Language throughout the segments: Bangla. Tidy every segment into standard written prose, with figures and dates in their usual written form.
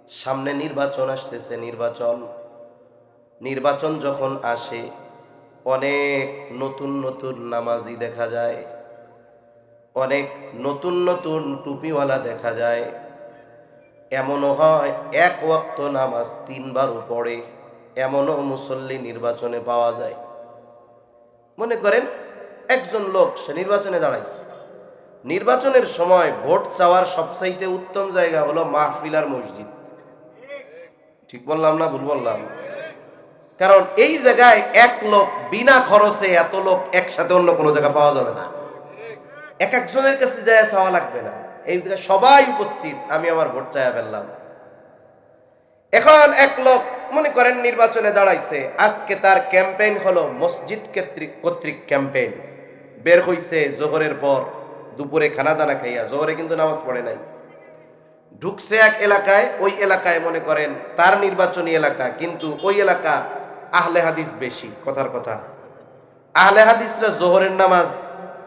সামনে নির্বাচন আসতেছে। নির্বাচন যখন আসে অনেক নতুন নতুন নামাজি দেখা যায়, অনেক নতুন নতুন টুপিওয়ালা দেখা যায়। এমনও হয় এক ওয়াক্ত নামাজ 3বারও পড়ে, এমনও মুসল্লি নির্বাচনে পাওয়া যায়। মনে করেন একজন লোক সে নির্বাচনে দাঁড়াইছে। নির্বাচনের সময় ভোট চাওয়ার সবচাইতে উত্তম জায়গা হলো মাহফিল আর মসজিদ। ঠিক বললাম না ভুল বললাম? কারণ এই জায়গায় এক লোক বিনা খরচে এত লোক একসাথে অন্য কোনো জায়গা পাওয়া যাবে না। এক একজনের কাছে যায় চাওয়া লাগবে না, এই জায়গায় সবাই উপস্থিত, আমি আমার ভোট চাইয়া ফেললাম। এখন এক লোক মনে করেন নির্বাচনে দাঁড়াইছে, আজকে তার ক্যাম্পেইন হলো মসজিদ কর্তৃক ক্যাম্পেইন। বের হইছে জোহরের পর, দুপুরে খানা দানা খাইয়া, জোহরে কিন্তু নামাজ পড়ে নাই। ঢুকছে এক এলাকায়, ওই এলাকায় মনে করেন তার নির্বাচনী এলাকা, কিন্তু ওই এলাকা আহলে হাদিস বেশি। কথার কথা, আহলে হাদিসরা জোহরের নামাজ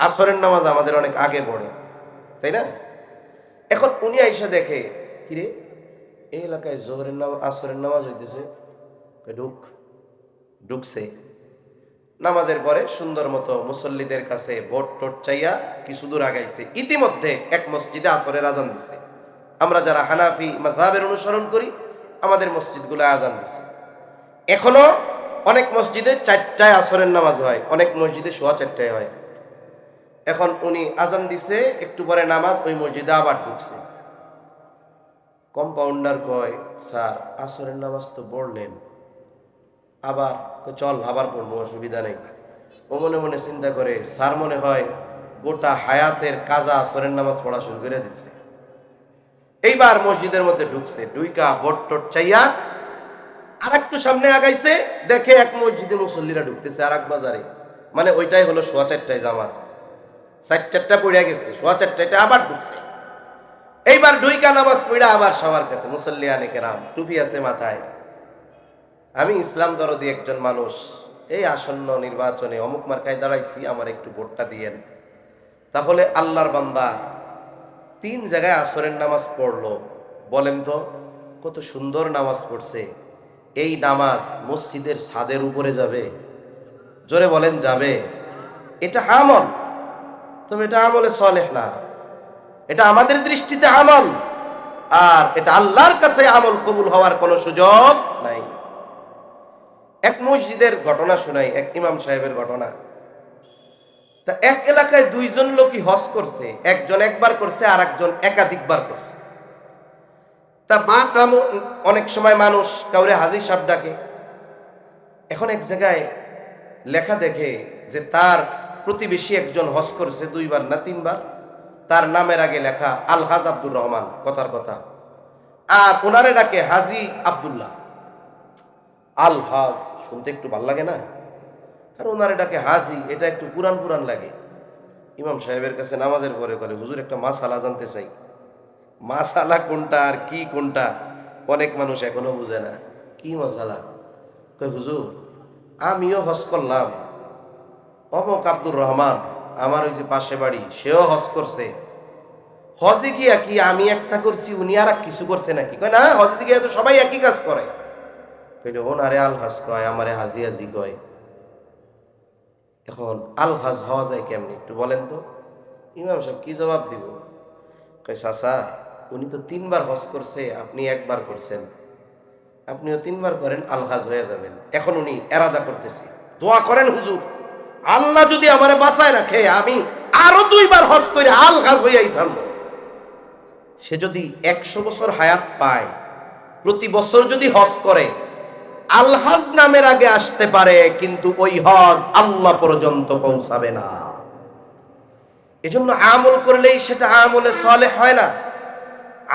আসরের নামাজ আমাদের অনেক আগে পড়ে, তাই না? এখন উনি আইসা দেখে, কিরে এই এলাকায় জোহরের নামাজ আসরের নামাজ হইতেছে। ঢুকছে নামাজের পরে সুন্দর মতো মুসল্লিদের কাছে ভোট টোট চাইয়া কিছু দূর আগাইছে। ইতিমধ্যে এক মসজিদে আসরের আজান দিছে। আমরা যারা হানাফি মাযহাবের অনুসরণ করি, আমাদের মসজিদগুলো আজান দিছে। এখনো অনেক মসজিদে 4টায় আসরের নামাজ হয়, অনেক মসজিদে 4:15 হয়। এখন উনি আজান দিছে, একটু পরে নামাজ, ওই মসজিদে আবার ঢুকছে। কম্পাউন্ডার কয়, স্যার আসরের নামাজ তো পড়লেন, আবার? চল আবার পড়বো, অসুবিধা নেই। ও মনে মনে চিন্তা করে, স্যার মনে হয় গোটা হায়াতের কাজা আসরের নামাজ পড়া শুরু করে দিছে। এইবার মসজিদের মধ্যে ঢুকছে, ঢুইকা ভোট টোট চাইয়া আর একটু সামনে আগাইছে, দেখে এক মসজিদে মুসল্লিরা ঢুকতেছে আর এক বাজারে, মানে ওইটাই হলো 4:15 জামাত। 4:15 পড়ে গেছে, 4:15 আবার ঢুকছে। এইবার ঢুইকা নামাজ পড়া আবার সবার কাছে, মুসল্লি আনে কেরাম, টুপি আছে মাথায়। আমি ইসলাম দরদি একজন মানুষ, এই আসন্ন নির্বাচনে অমুক মার্কায় দাঁড়াইছি, আমার একটু ভোটটা দিয়েন। তাহলে আল্লাহর বান্দা 3 জায়গায় আসরের নামাজ পড়লো, বলেন তো কত সুন্দর নামাজ পড়ছে। এই নামাজ মসজিদের ছাদের উপরে যাবে? জোরে বলেন যাবে? এটা আমল, তবে এটা আমলে সলেহ না। এটা আমাদের দৃষ্টিতে আমল, আর এটা আল্লাহর কাছে আমল কবুল হওয়ার কোনো সুযোগ নাই। এক মসজিদের ঘটনা শোনাই, এক ইমাম সাহেবের ঘটনা। তা এক এলাকায় 2 জন লোকই হজ করছে, একজন একবার করছে আর একজন একাধিকবার করছে। তা অনেক সময় মানুষ কাউরে হাজী সাহেব ডাকে। এখন এক জায়গায় লেখা দেখে যে তার প্রতিবেশী একজন হজ করছে 2বার না 3বার, তার নামের আগে লেখা আলহাজ আব্দুর রহমান, কথার কথা, আর ওনারে ডাকে হাজী আব্দুল্লাহ। আলহাজ শুনতে একটু ভাল লাগে না? আর ওনারে ডাকে হাজি, এটা একটু পুরান পুরান লাগে। ইমাম সাহেবের কাছে নামাজের পরে বলে, হুজুর একটা মাসালা জানতে চাই। মাসালা কোনটা আর কি কোনটা অনেক মানুষ এখনো বুঝে না। কি মাসালা? কই হুজুর, আমিও হজ করলাম, অমক আব্দুর রহমান আমার ওই যে পাশে বাড়ি, সেও হজ করছে। হজে গিয়া কি আমি একটা করছি, উনি আর কিছু করছে নাকি? কয় না, হজে গিয়া তো সবাই একই কাজ করে। কইলে ওনারে আলহাজ কয়, আমারে হাজি হাজি কয়। এখন আলহাজ হওয়া যায় কেমনি একটু বলেন তো? ইমাম সাহেব কি জবাব দিব? কয় চাচা, উনি তো 3বার হজ করছে, আপনি একবার করছেন, আপনিও 3বার করেন, আলহাজ হয়ে যাবেন। এখন উনি এরাদা করতেছে, দোয়া করেন হুজুর, আল্লাহ যদি আমারে বাঁচায় রাখে, আমি আরো 2বার হজ করে আলহাজ হইয়াই জানবো। সে যদি 100 বছর হায়াত পায়, প্রতি বছর যদি হজ করে, আলহাজ নামের আগে আসতে পারে, কিন্তু ওই হজ আল্লাহ পর্যন্ত পৌঁছাবে না। এজন্য আমল করলেই সেটা আমলে সালেহ হয় না,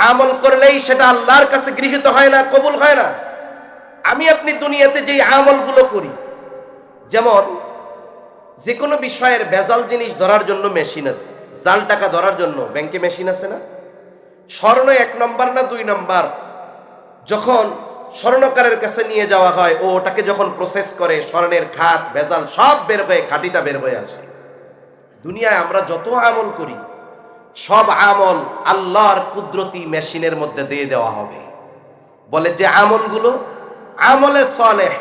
আমল করলেই সেটা আল্লাহর কাছে গৃহীত হয় না, কবুল হয় না। আমি আপনি দুনিয়াতে যেই আমলগুলো করি, যেমন যে কোনো বিষয়ের ভেজাল জিনিস ধরার জন্য মেশিন আছে, জাল টাকা ধরার জন্য ব্যাংকে মেশিন আছে না? স্বর্ণ 1 নম্বর না 2 নম্বর যখন স্বর্ণকারের কাছে নিয়ে যাওয়া হয়, ও ওটাকে যখন প্রসেস করে, স্বর্ণের খাত ভেজাল সব বের হয়ে, খাঁটিটা বের হয়ে আসে। দুনিয়ায় আমরা যত আমল করি, সব আমল আল্লাহর কুদরতি মেশিনের মধ্যে দিয়ে দেওয়া হবে। বলে যে আমলগুলো আমলে সালেহ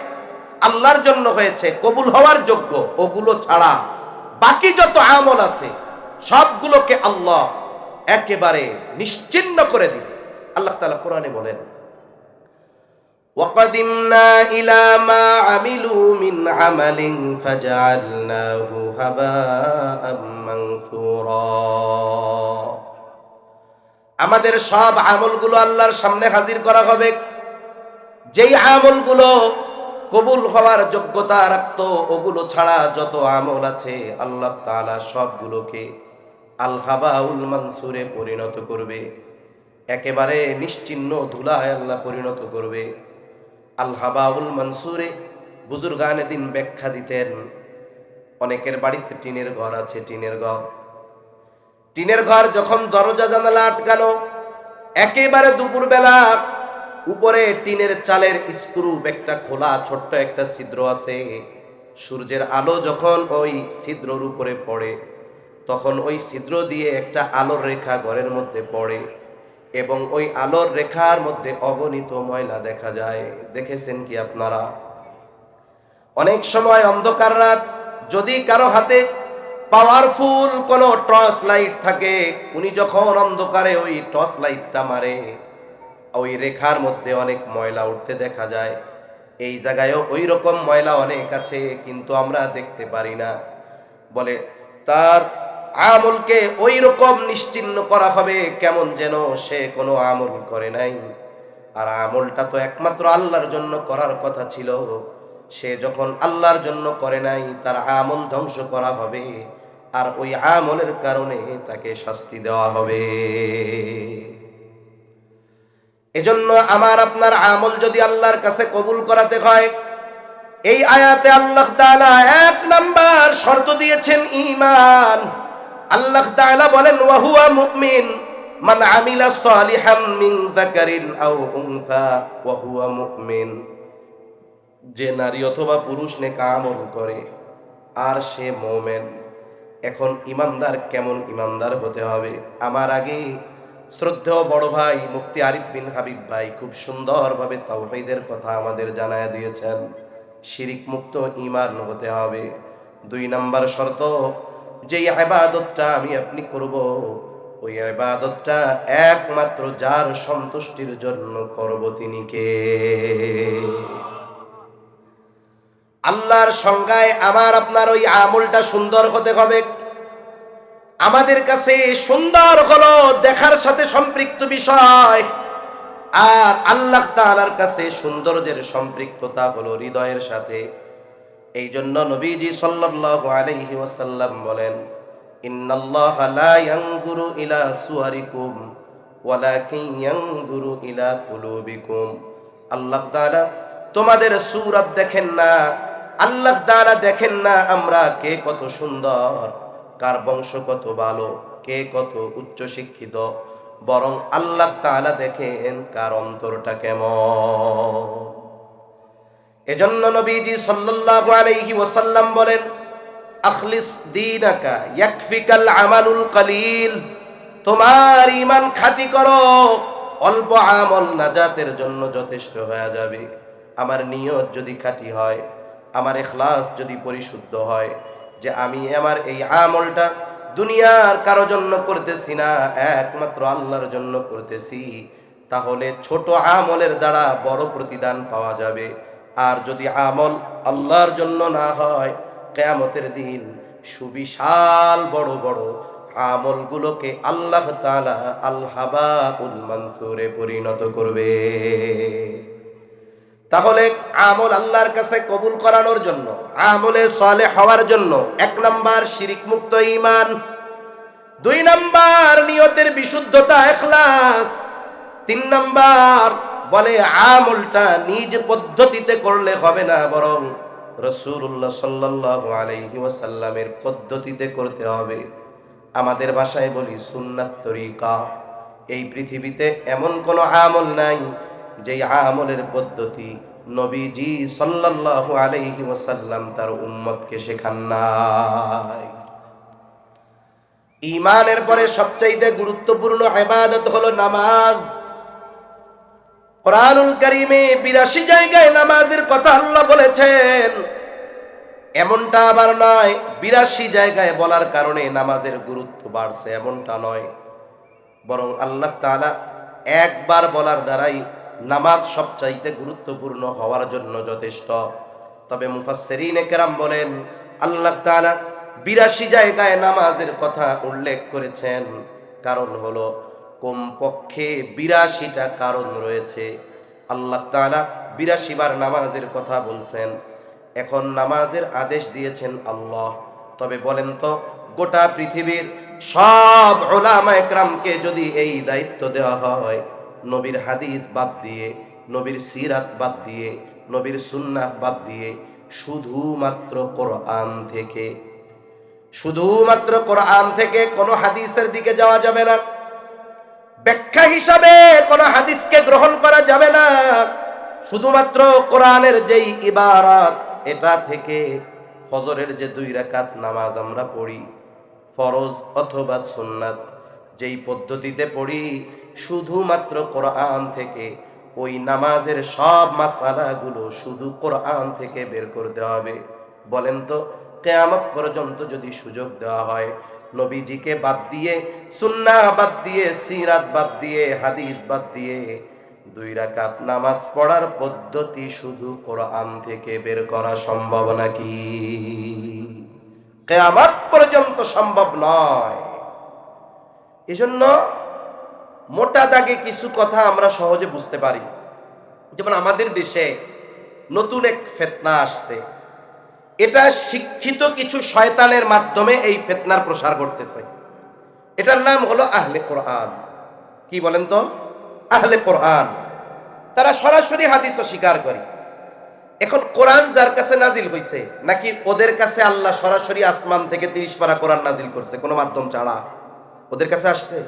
আল্লাহর জন্য হয়েছে, কবুল হওয়ার যোগ্য, ওগুলো ছাড়া বাকি যত আমল আছে সবগুলোকে আল্লাহ একেবারে নিশ্চিহ্ন করে দিবে। আল্লাহ তাআলা কোরআনে বলেন, وَقَدِمْنَا إِلَى مَا عَمِلُوا مِنْ عَمَلٍ فَجَعَلْنَاهُ هَبَاءً مَنْثُورًا। আমাদের সব আমলগুলো আল্লাহর সামনে হাজির করা হবে। যেই আমলগুলো কবুল হওয়ার যোগ্যতা রাখতো, ওগুলো ছাড়া যত আমল আছে আল্লাহ তাআলা সবগুলোকে আল হাবাউল মানসুরে পরিণত করবে, একেবারে নিশ্চিহ্ন ধুলায় আল্লাহ পরিণত করবে। আল হাবাউল মানসুরে বুজুর্গানে দিন ব্যাখ্যা দিতেন, অনেকের বাড়িতে টিনের ঘর আছে, টিনের ঘর যখন দরজা জানালা আটকানো, একেবারে দুপুরবেলা উপরে টিনের চালের স্ক্রু একটা খোলা, ছোট্ট একটা ছিদ্র আছে, সূর্যের আলো যখন ওই ছিদ্রর উপরে পড়ে তখন ওই ছিদ্র দিয়ে একটা আলোর রেখা ঘরের মধ্যে পড়ে এবং ওই আলোর রেখার মধ্যে অগণিত ময়লা দেখা যায়। দেখেছেন কি আপনারা? অনেক সময় অন্ধকার রাত, যদি কারো হাতে পাওয়ারফুল কোনো টর্চ লাইট থাকে, উনি যখন অন্ধকারে ওই টর্চ লাইটটা মারে, ওই রেখার মধ্যে অনেক ময়লা উঠতে দেখা যায়। এই জায়গায়ও ওই রকম ময়লা অনেক আছে, কিন্তু আমরা দেখতে পারি না। বলে তার আমলকে ওই রকম নিশ্চিহ্ন করা হবে কেমন যেন সে কোনো আমল করে নাই। আর আমলটা তো একমাত্র আল্লাহর জন্য করার কথা ছিল, সে যখন আল্লাহর জন্য করে নাই তার আমল ধ্বংস করা হবে, আর ওই আমলের কারণে তাকে শাস্তি দেওয়া হবে। এজন্য আমার আপনার আমল যদি আল্লাহর কাছে কবুল করাতে হয়, এই আয়াতে আল্লাহ তাআলা এক নাম্বার শর্ত দিয়েছেন ঈমান। আল্লাহ তাআলা বলেন, ওয়া হুয়া মুমিন মান আমিলা সালিহাম মিন যাকারিন আও উনসা ওয়া হুয়া মুমিন। যে নারী অথবা পুরুষ নেক আমল করে আর সে মুমিন। এখন ইমানদার কেমন ইমানদার হতে হবে? আমার আগে শ্রদ্ধেয় বড় ভাই মুফতি আরিফ বিন হাবিব ভাই খুব সুন্দরভাবে তাওহীদের কথা আমাদের জানায় দিয়েছেন। শিরিক মুক্ত ঈমান হতে হবে। 2 নাম্বার শর্ত, যেই ইবাদতটা আমি আপনি করব, ওই ইবাদতটা একমাত্র যার সন্তুষ্টির জন্য করব তিনি কে? আল্লাহর সংজ্ঞায় আমার আপনার ওই আমলটা সুন্দর হতে হবে। আমাদের কাছে সুন্দর হলো দেখার সাথে সম্পৃক্ত বিষয়, আর আল্লাহ তাআলার কাছে সৌন্দর্যের সম্পৃক্ততা হলো হৃদয়ের সাথে। এই জন্য নবীজি সাল্লাল্লাহু আলাইহি ওয়াসাল্লাম বলেন, ইন্নাল্লাহা লা ইয়ানজুরু ইলা সুওয়ারিকুম ওয়ালাকিন ইয়ানজুরু ইলা কুলুবিকুম। আল্লাহ তাআলা তোমাদের সূরত দেখেন না, আল্লাহ তাআলা দেখেন না আমরা কে কত সুন্দর, কার বংশ কত ভালো, কে কত উচ্চ শিক্ষিত, বরং আল্লাহ তাআলা দেখেন কার অন্তরটা কেমন। এজন্য নবীজি সাল্লাল্লাহু আলাইহি ওয়াসাল্লাম বলেন, আখলিস দীনাকা ইয়াকফিকাল আমালুল কলিল। তোমার ঈমান খাঁটি করো, অল্প আমল নাজাতের জন্য যথেষ্ট হয়ে যাবে। আমার নিয়ত যদি খাঁটি হয়, আমার ইখলাস যদি পরিশুদ্ধ হয়, যে আমি আমার এই আমলটা দুনিয়ার কারো জন্য করতেছি না, একমাত্র আল্লাহর জন্য করতেছি, তাহলে ছোট আমলের দ্বারা বড় প্রতিদান পাওয়া যাবে। আর যদি আমল আল্লাহর জন্য না হয়, কিয়ামতের দিন সুবিশাল বড় বড় আমলগুলোকে আল্লাহ তাআলা আল হাবাউল মানসুরে পরিণত করবে। তাহলে আমল আল্লাহর কাছে কবুল করানোর জন্য, আমলে সালেহ হওয়ার জন্য 1 নাম্বার শিরিক মুক্ত ঈমান, 2 নাম্বার নিয়তের বিশুদ্ধতা ইখলাস, 3 নাম্বার বলে আমলটা নিজ পদ্ধতিতে করলে হবে না, বরং রাসূলুল্লাহ সাল্লাল্লাহু আলাইহি ওয়াসাল্লামের পদ্ধতিতে করতে হবে। আমাদের ভাষায় বলি সুন্নাত তরিকা। এই পৃথিবীতে এমন কোনো আমল নাই যে আমলের পদ্ধতি নবীজি সাল্লাল্লাহু আলাইহি ওয়াসাল্লাম তার উম্মতকে শেখান নাই। ঈমানের পরে সবচেয়ে গুরুত্বপূর্ণ ইবাদত হলো নামাজ। কোরআনুল কারীমে ৮২ জায়গায় নামাজের কথা আল্লাহ বলেছেন। এমনটা আবার নয় ৮২ জায়গায় বলার কারণে নামাজের গুরুত্ব বাড়ছে, এমনটা নয়। বরং আল্লাহ তাআলা একবার বলার দ্বারাই নামাজ সবচাইতে গুরুত্বপূর্ণ হওয়ার জন্য যথেষ্ট। তবে মুফাসসিরিনে কেরাম বলেন আল্লাহ তাআলা ৮২ জায়গায় নামাজের কথা উল্লেখ করেছেন, কারণ হলো কমপক্ষে ৮২টা কারণ রয়েছে। আল্লাহ তাআলা ৮২ বার নামাজের কথা বলছেন। এখন নামাজের আদেশ দিয়েছেন আল্লাহ। তবে বলেন তো, গোটা পৃথিবীর সব উলামা একরামকে যদি এই দায়িত্ব দেওয়া হয়, নবীর হাদিস বাদ দিয়ে, নবীর সিরাত বাদ দিয়ে, নবীর সুন্নাহ বাদ দিয়ে, শুধুমাত্র কোরআন থেকে কোনো হাদিসের দিকে যাওয়া যাবে না, ব্যাখ্যা হিসাবে কোনো হাদিসকে গ্রহণ করা যাবে না। শুধুমাত্র কোরআনের যেই ইবারাত, এটা থেকে ফজরের যে 2 রাকাত নামাজ আমরা পড়ি, ফরজ অথবা সুন্নাত, যেই পদ্ধতিতে পড়ি, শুধুমাত্র কোরআন থেকে ওই নামাজের সব মাসালাগুলো শুধু কোরআন থেকে বের করতে হবে। বলেন তো, কিয়ামত পর্যন্ত যদি সুযোগ দেওয়া হয়, নবীজিকে বাদ দিয়ে, সুন্নাহ বাদ দিয়ে, সিরাত বাদ দিয়ে, হাদিস বাদ দিয়ে 2 রাকাত নামাজ পড়ার পদ্ধতি শুধু কোরআন থেকে বের করা সম্ভব নাকি? কিয়ামত পর্যন্ত সম্ভব নয়। এজন্য মোটা দাগে কিছু কথা আমরা সহজে বুঝতে পারি। যেমন আমাদের দেশে নতুন এক ফিতনা আসছে, এটা শিক্ষিত কিছু শয়তানের মাধ্যমে এই ফিতনার প্রসার করতেছে। এটার নাম হলো আহলে কোরআন। কি বলেন তো? আহলে কোরআন। তারা সরাসরি হাদিস অস্বীকার করে। এখন কোরআন যার কাছে নাজিল হয়েছে, নাকি ওদের কাছে আল্লাহ সরাসরি আসমান থেকে 30 পারা কোরআন নাজিল করছে কোনো মাধ্যম ছাড়া? ওদের কাছে আসছে?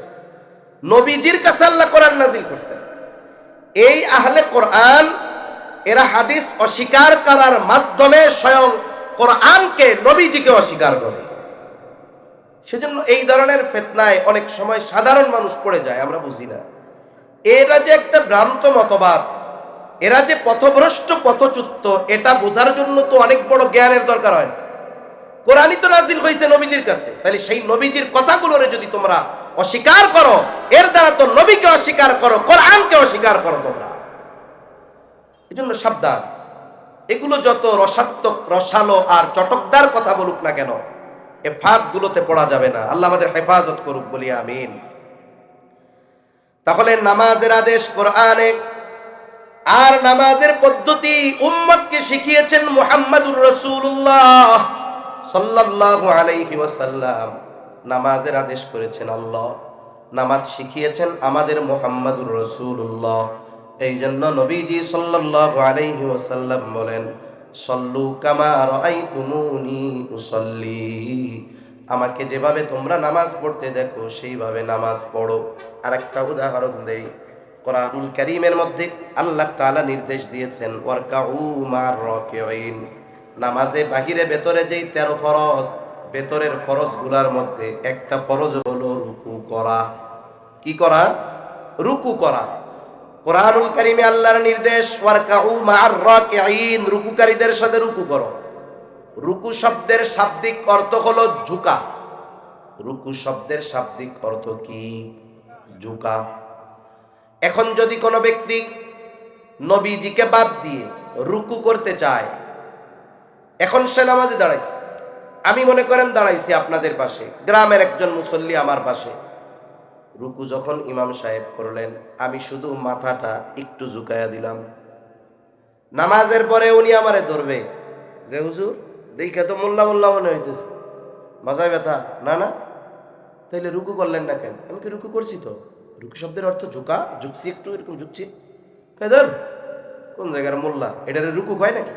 নবীজির কাছে আল্লাহ কোরআন নাজিল করছে। এই আহলে কোরআন এরা হাদিস অস্বীকার করার মাধ্যমে স্বয়ং কোরআনকে, নবীজিকে অস্বীকার করে। সেজন্য এই ধরনের ফিতনায় অনেক সময় সাধারণ মানুষ পড়ে যায়, আমরা বুঝি না। এরা যে একটা ভ্রান্ত মতবাদ, এরা যে পথভ্রষ্ট পথচ্যুত, এটা বোঝার জন্য তো অনেক বড় জ্ঞানের দরকার হয় না। কোরআনই তো নাজিল হয়েছে নবীজির কাছে, তাহলে সেই নবীজির কথাগুলোরে যদি তোমরা অস্বীকার করো, এর দ্বারা তো নবীকে অস্বীকার করো, কোরআনকে অস্বীকার করো তোমরা। এজন্য সাবধান। এগুলো যত রসাত্মক, রসালো আর চটকদার কথা বলুক না কেন, এ ফাঁদগুলোতে পড়া যাবে না। আল্লাহ আমাদের হেফাজত করুক, বলি আমিন। তাহলে নামাজের আদেশ কোরআনে, আর নামাজের পদ্ধতি উম্মতকে শিখিয়েছেন মুহাম্মাদুর রাসূলুল্লাহ সাল্লাল্লাহু আলাইহি ওয়াসাল্লাম। নামাজের আদেশ করেছেন আল্লাহ, নামাজ শিখিয়েছেন আমাদের মুহাম্মাদুর রাসূলুল্লাহ। এই জন্য নবীজি সাল্লাল্লাহু আলাইহি ওয়াসাল্লাম বলেন, সল্লু কামা রাআইতুমুনি উসাল্লি। আমাকে যেভাবে তোমরা নামাজ পড়তে দেখো সেইভাবে নামাজ পড়ো। আরেকটা উদাহরণ দেই, কোরআনুল কারীমের মধ্যে আল্লাহ তাআলা নির্দেশ দিয়েছেন, ওয়ারকাউ মা'র রাকিঈন। নামাজে বাহিরে ভেতরে যেই 13 ফরজ, ভেতরের ফরজগুলোর মধ্যে একটা ফরজ হলো রুকু করা। কি করা? রুকু করা। কোরআনুল কারীমে আল্লাহর নির্দেশ, ওয়ারকাউ মা'র রাকিঈন, রুকুকারীদের সাথে রুকু করো। রুকু শব্দের শাব্দিক অর্থ হলো ঝুঁকা। রুকু শব্দের শাব্দিক অর্থ কি? ঝুঁকা। এখন যদি কোনো ব্যক্তি নবীজিকে বাদ দিয়ে রুকু করতে চায়, এখন সে নামাজে দাঁড়াইছে, আমি মনে করেন দাঁড়াইছি আপনাদের পাশে, গ্রামের একজন মুসল্লি আমার পাশে। রুকু যখন ইমাম সাহেব করলেন, আমি শুধু মাথাটা একটু ঝুঁকাইয়া দিলাম। নামাজের পরে উনি আমারে ধরবে যে, হুজুর দেখে তো মোল্লা মোল্লা মনে হইতেছে, মাথায় ব্যথা। না না, তাইলে রুকু করলেন না কেন? আমি কি রুকু করছি? তো রুকু শব্দের অর্থ ঝুঁকা, ঝুঁকছি, একটু এরকম ঝুঁকছি। ধর কোন জায়গার মোল্লা, এটারে রুকু হয় নাকি?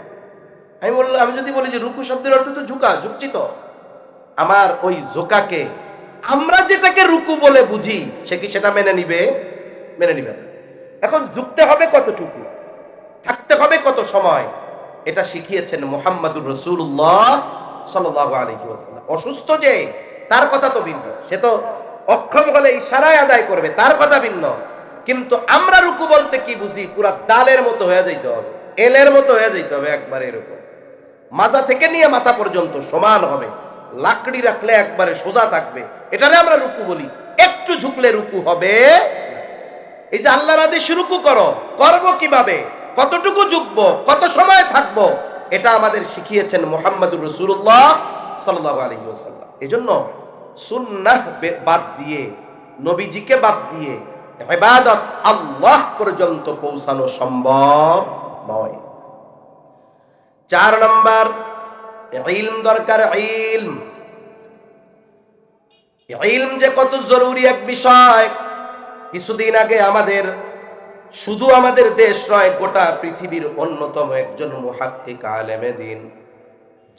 আমি বললাম, আমি যদি বলি যে রুকু শব্দের অর্থ তো ঝুঁকা, ঝুঁকছি তো, আমার ওই ঝোঁকাকে আমরা যেটাকে রুকু বলে বুঝি, সে কি সেটা মেনে নিবে? মেনে নিবে না। এখন ঝুঁকতে হবে কতটুকু, থাকতে হবে কত সময়, এটা শিখিয়েছেন মুহাম্মাদুর রাসূলুল্লাহ সাল্লাল্লাহু আলাইহি ওয়াসাল্লাম। অসুস্থ যে, তার কথা তো ভিন্ন, সে তো অক্ষম হলে ইশারায় আদায় করবে, তার কথা ভিন্ন। কিন্তু আমরা রুকু বলতে কি বুঝি? পুরা ডালের মতো হয়ে যাইতে হবে, এলের মতো হয়ে যাইতে হবে, একবারে এরকম মাজা থেকে নিয়ে মাথা পর্যন্ত সমান হবে, লাকড়ি রাখলে একবারে সোজা থাকবে, এটারে আমরা রুকু বলি। একটু ঝুঁকলে রুকু হবে। এই যে আল্লাহর আদেশ রুকু করো, করবো কিভাবে, কতটুকু ঝুঁকবো, কত সময় থাকবো, এটা আমাদের শিখিয়েছেন মুহাম্মদুর রাসূলুল্লাহ সাল্লাল্লাহু আলাইহি ওয়াসাল্লাম। এজন্য সুন্নাহ বাদ দিয়ে, নবীজিকে বাদ দিয়ে ইবাদত আল্লাহ পর্যন্ত পৌঁছানো সম্ভব নয়। 4 নাম্বার, ইলম দরকার। ইলম যে কত জরুরি এক বিষয়। কিছুদিন আগে শুধু আমাদের দেশ নয়, গোটা পৃথিবীর অন্যতম একজন মুহাক্কিক আলেমে দ্বীন,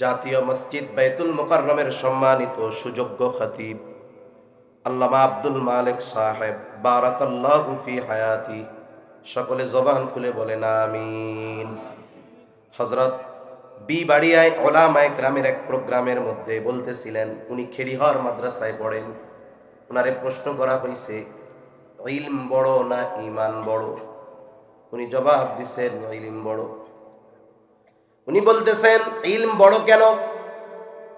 জাতীয় মসজিদ বাইতুল মুকাররমের সম্মানিত সুযোগ্য খতিব আল্লামা আব্দুল মালিক সাহেব বারাকাল্লাহু ফি হায়াতি, সকলে জবান খুলে বলেন আমিন। হযরত বাড়িয়ায় ওলামায়ে কেরামের এক প্রোগ্রামের মধ্যে বলতেছিলেন, উনি খেড়িহর মাদ্রাসায় পড়েন। ওনারে প্রশ্ন করা হয়েছে, ইলম বড় না ঈমান বড়? উনি জবাব দিছেন, ইলম বড়। উনি বলতেছেন, ইলম বড় কেন?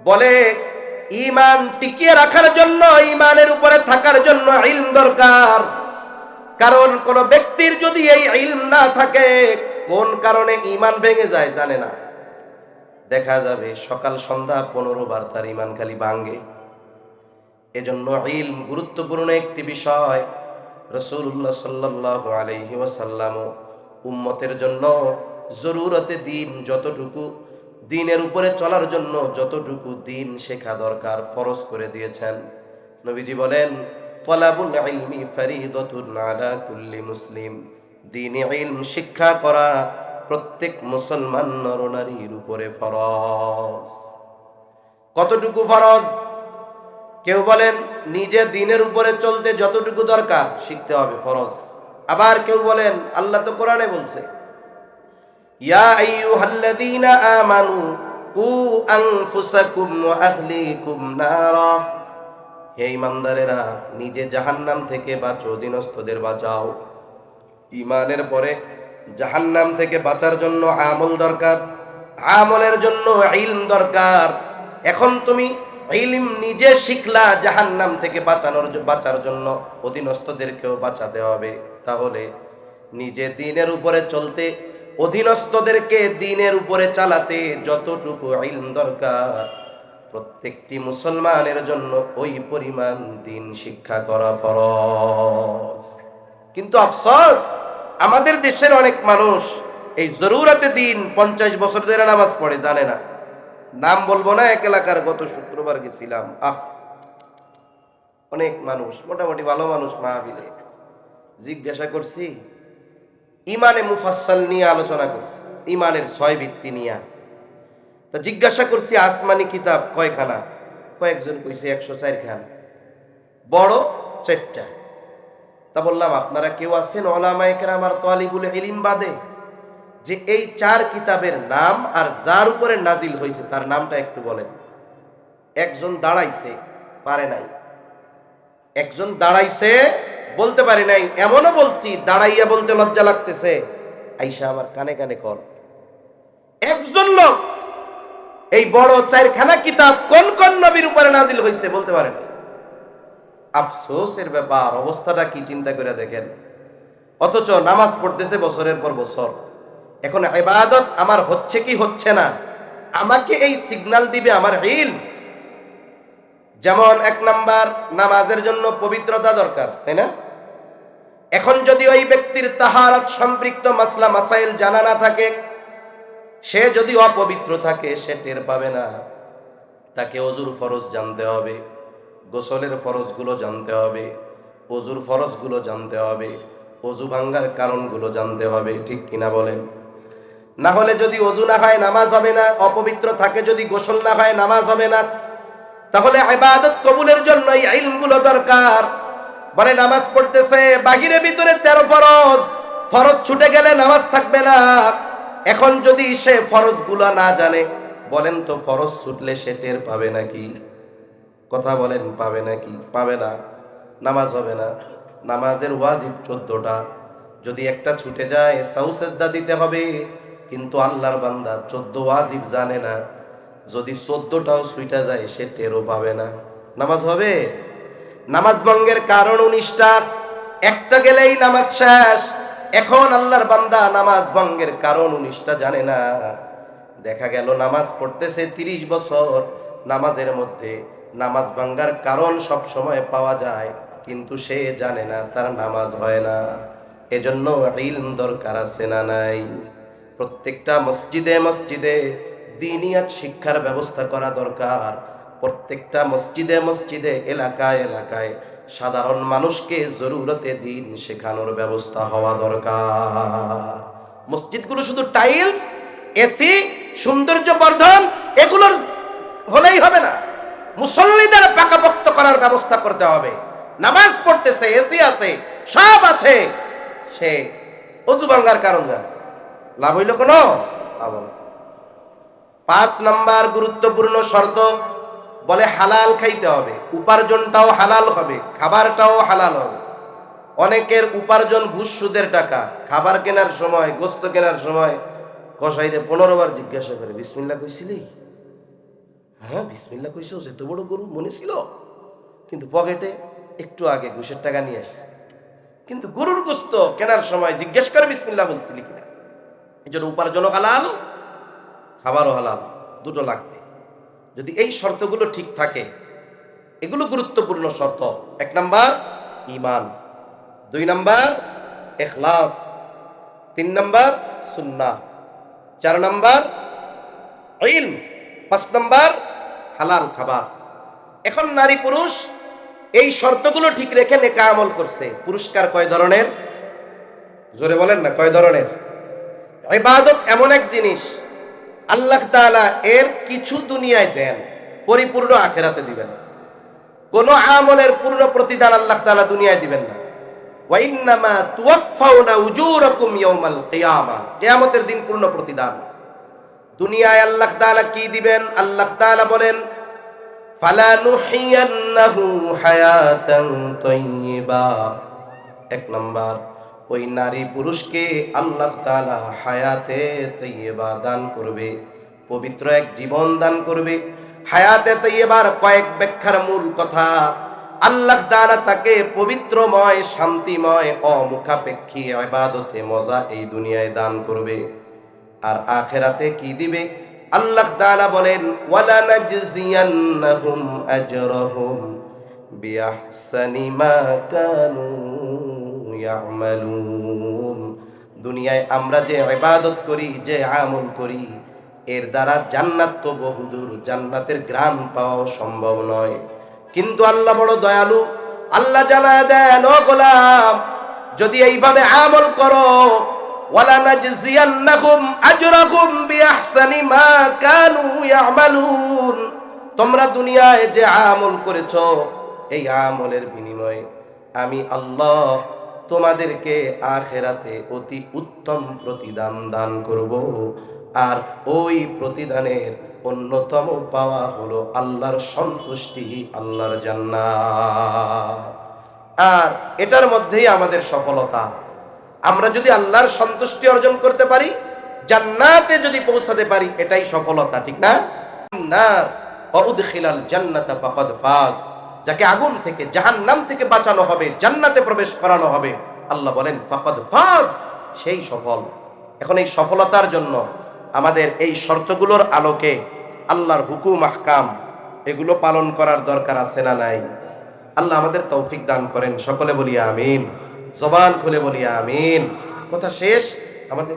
বলে, ঈমান টিকিয়ে রাখার জন্য, ঈমানের উপরে থাকার জন্য ইলম দরকার। কারণ কোন ব্যক্তির যদি এই ইলম না থাকে, কোন কারণে ঈমান ভেঙে যায় জানে না। দেখা যাবে সকাল সন্ধ্যা 15 বার তার ঈমান খালি ভাঙে। এজন্য ইলম গুরুত্বপূর্ণ একটি বিষয়। রাসূলুল্লাহ সাল্লাল্লাহু আলাইহি ওয়াসাল্লাম উম্মতের জন্য জরুরতে দ্বীন, যতটুকু দ্বীনের উপরে চলার জন্য যতটুকু দ্বীন শেখা দরকার ফরজ করে দিয়েছেন। নবীজি বলেন, তালাবুল ইলমি ফরিদাতুন আলা কুল্লি মুসলিম। দ্বীনে ইলম শিক্ষা করা প্রত্যেক মুসলমান নরনারীর উপরে ফরজ। কতটুকু ফরজ? কেউ বলেন নিজে দ্বীনের উপরে চলতে যতটুকু দরকার শিখতে হবে, ফরজ। আবার কেউ বলেন, আল্লাহ তো কোরআনে বলছে, ইয়া আইয়ুহাল্লাযীনা আমানু কু আনফুসাকুম ওয়া আহলিকুম নারা। হে ঈমানদারেরা, নিজে জাহান্নাম থেকে বাঁচো, অধীনস্থদের বাঁচাও। ঈমানের পরে জাহান্নাম থেকে বাঁচার জন্য আমল দরকার, আমলের জন্য ইলম দরকার। এখন তুমি ইলম নিজে শিখলা জাহান্নাম থেকে বাঁচার জন্য, অধীনস্থদেরকেও বাঁচাতে হবে। তাহলে নিজে দ্বীনের উপরে চলতে, অধীনস্থদেরকে দ্বীনের উপরে চালাতে যতটুকু ইলম দরকার, প্রত্যেকটি মুসলমানের জন্য ওই পরিমাণ দ্বীন শিক্ষা করা ফরজ। কিন্তু আফসোস, আমাদের দেশের অনেক মানুষ এই জরুরতে দ্বীন 50 বছর ধরে নামাজ পড়ে, জানে না। নাম বলবো না, এক এলাকার গত শুক্রবার গেছিলাম, অনেক মানুষ, মোটামুটি ভালো মানুষ, মাহফিলে জিজ্ঞাসা করছি, ইমানে মুফাসসাল নিয়ে আলোচনা করছি, ইমানের 6 ভিত্তি নিয়ে। তা জিজ্ঞাসা করছি, আসমানি কিতাব কয়খানা? কয়েকজন কইছে 104 খান, বড় 4টা। তা বললাম, আপনারা কেউ আছেন উলামায়ে কেরাম আর তালিবুল ইলম বাদে, যে এই 4 কিতাবের নাম আর যার উপরে নাজিল হয়েছে তার নামটা একটু বলেন? একজন দাঁড়াইছে, পারে নাই। একজন দাঁড়াইছে, বলতে পারি নাই। এমনও বলছি, দাঁড়াইয়া বলতে লজ্জা লাগতেছে, আইসা আমার কানে কানে কর। একজন লোক এই বড় 4খানা কিতাব কোন কোন নবীর উপরে নাজিল হয়েছে বলতে পারে না। আফসোসের ব্যাপার, অবস্থাটা কি চিন্তা করে দেখেন। অথচ নামাজ পড়তেছে বছরের পর বছর। এখন ইবাদত আমার হচ্ছে কি হচ্ছে না, আমাকে এই সিগন্যাল দিবে আমার ইলম। যেমন 1 নাম্বার, নামাজের জন্য পবিত্রতা দরকার, তাই না? এখন যদি ওই ব্যক্তির তাহারাত সম্পৃক্ত মাসলা মাসাইল জানা না থাকে, সে যদি অপবিত্র থাকে, সে টের পাবে না। তাকে ওযুর ফরজ জানতে হবে, গোসলের ফরজগুলো জানতে হবে, ওযুর ফরজগুলো জানতে হবে, ওযু ভাঙ্গার কারণগুলো জানতে হবে, ঠিক কিনা বলেন? না হলে যদি ওযু না হয় নামাজ হবে না, অপবিত্র থাকে যদি গোসল না হয় নামাজ হবে না। তাহলে ইবাদত কবুলের জন্য এই ইলমগুলো দরকার। বলে নামাজ পড়তেছে, বাহিরে ভিতরে 13 ফরজ, ফরজ ছুটে গেলে নামাজ থাকবে না। এখন যদি সে ফরজগুলো না জানে, বলেন তো ফরজ ছুটলে সে টের পাবে নাকি? কথা বলেন, পাবে নাকি? পাবে না, নামাজ হবে না। নামাজের ওয়াজিব 14টা, যদি একটা ছুটে যায় সাউ সেজদা দিতে হবে। কিন্তু আল্লাহর বান্দা 14 ওয়াজিব জানে না, যদি 14টাও ছুটে যায় সে টেরও পাবে না। নামাজ হবে? নামাজ ভঙ্গের কারণ 19টা, একটা গেলেই নামাজ শেষ। এখন আল্লাহর বান্দা নামাজ ভঙ্গের কারণ 19টা জানে না। দেখা গেল নামাজ পড়তেছে 30 বছর, নামাজের মধ্যে নামাজ ভাঙ্গার কারণ সব সময় পাওয়া যায়, কিন্তু সে জানে না তার নামাজ হয় না। এজন্য ইলম দরকার আছে না নাই? প্রত্যেকটা মসজিদে মসজিদে দ্বীনিয়াত শিক্ষার ব্যবস্থা করা দরকার। প্রত্যেকটা মসজিদে মসজিদে এলাকায় এলাকায় সাধারণ মানুষকে জরুরতে দিন শেখানোর ব্যবস্থা হওয়া দরকার। মসজিদগুলো শুধু টাইলস, এসি, সৌন্দর্য বর্ধন এগুলোর হলেই হবে না, মুসল্লিদের পাকাপোক্ত করার ব্যবস্থা করতে হবে। নামাজ পড়তেছে, এসি আছে, সব আছে, সে অজু ভাঙ্গার কারণ জানে, লাভ হইল কোনো? লাভ হলো। 5 নাম্বার গুরুত্বপূর্ণ শর্ত বলে হালাল খাইতে হবে, উপার্জনটাও হালাল হবে, খাবারটাও হালাল হবে। অনেকের উপার্জন ঘুষ সুদের টাকা, খাবার কেনার সময়, গোস্ত কেনার সময় কসাইরে 15 বার জিজ্ঞাসা করে, বিসমিল্লাহ কইছিলি? হ্যাঁ বিসমিল্লাহ কইছো, এত বড় গরু মনে ছিল? কিন্তু পকেটে একটু আগে ঘুষের টাকা নিয়ে আসছে। কিন্তু গরুর গোস্ত কেনার সময় জিজ্ঞেস করে বিসমিল্লাহ বলছিলি কিনা। এই জন্য উপার্জনও হালাল, খাবারও হালাল, দুটো লাগবে। যদি এই শর্তগুলো ঠিক থাকে, এগুলো গুরুত্বপূর্ণ শর্ত। 1 নাম্বার ঈমান, 2 নাম্বার ইখলাস, 3 নাম্বার সুন্নাহ, 4 নাম্বার ইলম, 5 নাম্বার হালাল খাবার। এখন নারী পুরুষ এই শর্তগুলো ঠিক রেখে নেকা আমল করছে, পুরস্কার কয় ধরনের? জোরে বলেন না, কয় ধরনের? ইবাদত এমন এক জিনিস আল্লাহ তাআলা এর কিছু দুনিয়ায় দেন, পরিপূর্ণ আখিরাতে দিবেন। কোন আমলের পূর্ণ প্রতিদান আল্লাহ তাআলা দুনিয়ায় দিবেন না। ওয়া ইন্নামা তুওয়াফাউনা উজুরাকুম ইয়াউমাল কিয়ামাহ, কিয়ামতের দিন পূর্ণ প্রতিদান। দুনিয়ায় আল্লাহ তাআলা কি দিবেন? আল্লাহ তাআলা বলেন ফালা নুহিয়ান্নাহু হায়াতান তাইয়্যিবা। 1 নাম্বার, ওই নারী পুরুষকে আল্লাহ তাআলা হায়াতে তাইয়্যিবা দান করবে, পবিত্র এক জীবন দান করবে। হায়াতে তাইয়্যিবার কয়েক ব্যাখ্যার মূল কথা, আল্লাহ তাআলা তাকে পবিত্রময়, শান্তিময়, অমুখাপেক্ষী ইবাদতে মজা এই দুনিয়ায় দান করবে। আর আখিরাতে কি দিবে? আল্লাহ তাআলা বলেন ওয়ালা নাজজিয়ান্নাহুম আজরাহুম বিআহসানি মা কানু ইয়ামালুন। দুনিয়ায় আমরা যে ইবাদত করি, যে আমল করি, এর দ্বারা জান্নাত তো বহুদূর, জান্নাতের ঘ্রাণ পাওয়া সম্ভব নয়। কিন্তু আল্লাহ বড় দয়ালু, আল্লাহ জানায় দেন ও গোলাম, যদি এইভাবে আমল করো, ওয়ালা নাজজিয়ান্নাহুম আজরাহুম বিআহসানি মা কানু ইয়ামালুন, তোমরা দুনিয়ায় যে আমল করেছো এই আমলের বিনিময়ে আমি আল্লাহ তোমাদেরকে আখিরাতে অতি উত্তম প্রতিদান দান করব। আর ওই প্রতিদানের অন্যতম পাওয়া হলো আল্লাহর সন্তুষ্টি, আল্লাহর জান্নাত। আর এটার মধ্যেই আমাদের সফলতা। আমরা যদি আল্লাহর সন্তুষ্টি অর্জন করতে পারি, জান্নাতে যদি পৌঁছাতে পারি, এটাই সফলতা, ঠিক না? নার ওয়া উদখিলাল জান্নাতা ফাকাদ ফাজ, যাকে আগুন থেকে, জাহান্নাম থেকে বাঁচানো হবে, জান্নাতে প্রবেশ করানো হবে, আল্লাহ বলেন ফাকাদ ফাজ, সেই সফল। এখন এই সফলতার জন্য আমাদের এই শর্তগুলোর আলোকে আল্লাহর হুকুম আহকাম এগুলো পালন করার দরকার আছে না নাই? আল্লাহ আমাদের তৌফিক দান করেন, সকলে বলি আমিন, জবান খুলে বলি আমিন। কথা শেষ। আমাদের